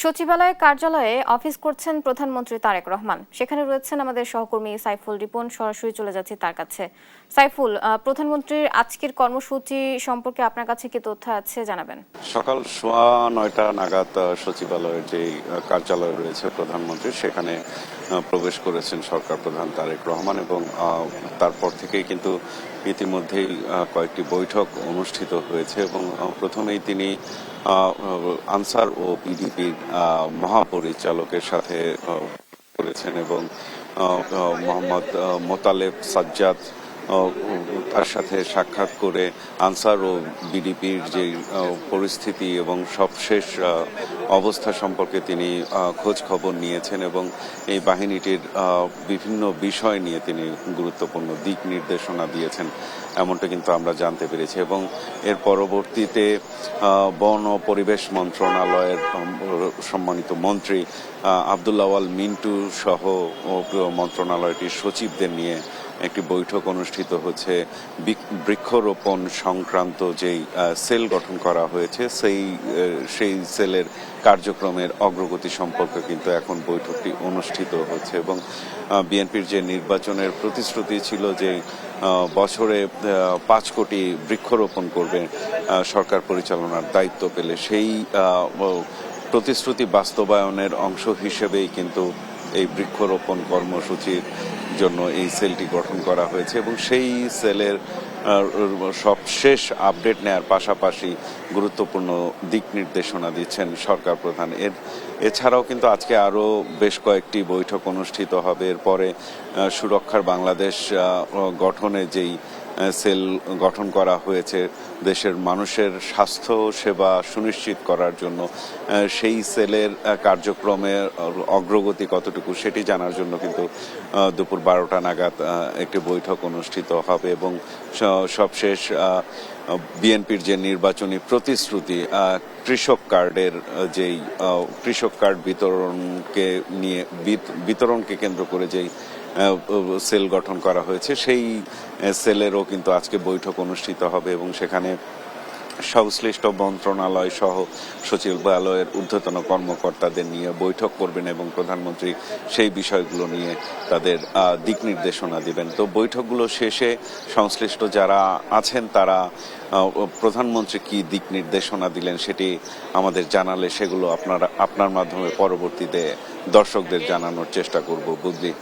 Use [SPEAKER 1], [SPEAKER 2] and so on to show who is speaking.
[SPEAKER 1] সচিবালয় কার্যালয়ে অফিস করছেন প্রধানমন্ত্রী তারেক রহমান। সেখানে রয়েছেন আমাদের সহকর্মী সাইফুল রিপন। সরাসরি চলে যাচ্ছি তার কাছে। সাইফুল, প্রধানমন্ত্রীর আজকের কর্মসূচি সম্পর্কে আপনার কাছে কি তথ্য আছে জানাবেন।
[SPEAKER 2] সকাল 9:15 নাগাদ সচিবালয়ের যে কার্যালয় রয়েছে প্রধানমন্ত্রীর, সেখানে প্রবেশ করেছেন সরকার প্রধান তারেক রহমান এবং তারপর থেকেই কিন্তু ইতিমধ্যেই কয়েকটি বৈঠক অনুষ্ঠিত হয়েছে এবং প্রথমেই তিনি আনসার ও পিডিপির মহাপরিচালকের সাথে করেছেন এবং মোহাম্মদ মোতালেব সাজ্জাদ তার সাথে সাক্ষাৎ করে আনসার ও বিডিপির যে পরিস্থিতি এবং সবশেষ অবস্থা সম্পর্কে তিনি খোঁজ খবর নিয়েছেন এবং এই বাহিনীটির বিভিন্ন বিষয় নিয়ে তিনি গুরুত্বপূর্ণ দিক নির্দেশনা দিয়েছেন, এমনটা কিন্তু আমরা জানতে পেরেছি। এবং এর পরবর্তীতে বন ও পরিবেশ মন্ত্রণালয়ের সম্মানিত মন্ত্রী আব্দুল আওয়াল মিন্টু সহ মন্ত্রণালয়টির সচিবদের নিয়ে একটি বৈঠক অনুষ্ঠিত হচ্ছে। বৃক্ষরোপণ সংক্রান্ত যেই সেল গঠন করা হয়েছে সেই সেলের কার্যক্রমের অগ্রগতি সম্পর্কে কিন্তু এখন বৈঠকটি অনুষ্ঠিত হচ্ছে এবং বিএনপির যে নির্বাচনের প্রতিশ্রুতি ছিল যে বছরে 5 কোটি বৃক্ষরোপণ করবে সরকার পরিচালনার দায়িত্ব পেলে, সেই প্রতিশ্রুতি বাস্তবায়নের অংশ হিসেবেই কিন্তু এই বৃক্ষরোপণ কর্মসূচির জন্য এই সেলটি গঠন করা হয়েছে এবং সেই সেলের সবশেষ আপডেট নেয়ার পাশাপাশি গুরুত্বপূর্ণ দিক নির্দেশনা দিচ্ছেন সরকার প্রধান। এছাড়াও কিন্তু আজকে আরও বেশ কয়েকটি বৈঠক অনুষ্ঠিত হবে। এরপরে সুরক্ষার বাংলাদেশ গঠনে যেই সেল গঠন করা হয়েছে দেশের মানুষের স্বাস্থ্য সেবা সুনিশ্চিত করার জন্য, সেই সেলের কার্যক্রমের অগ্রগতি কতটুকু সেটি জানার জন্য কিন্তু দুপুর 12টা নাগাদ একটি বৈঠক অনুষ্ঠিত হবে এবং সবশেষ বিএনপির যে নির্বাচনী প্রতিশ্রুতি কৃষক কার্ডের যেই কৃষক কার্ড বিতরণকে কেন্দ্র করে যেই সেল গঠন করা হয়েছে, সেই সেলেরও কিন্তু আজকে বৈঠক অনুষ্ঠিত হবে এবং সেখানে সংশ্লিষ্ট মন্ত্রণালয় সহ সচিবালয়ের ঊর্ধ্বতন কর্মকর্তাদের নিয়ে বৈঠক করবেন এবং প্রধানমন্ত্রী সেই বিষয়গুলো নিয়ে তাদের দিক নির্দেশনা দিবেন। তো বৈঠকগুলো শেষে সংশ্লিষ্ট যারা আছেন তারা প্রধানমন্ত্রী কি দিক নির্দেশনা দিলেন সেটি আমাদের জানালে সেগুলো আপনার মাধ্যমে পরবর্তীতে দর্শকদের জানানোর চেষ্টা করব। বুঝলি।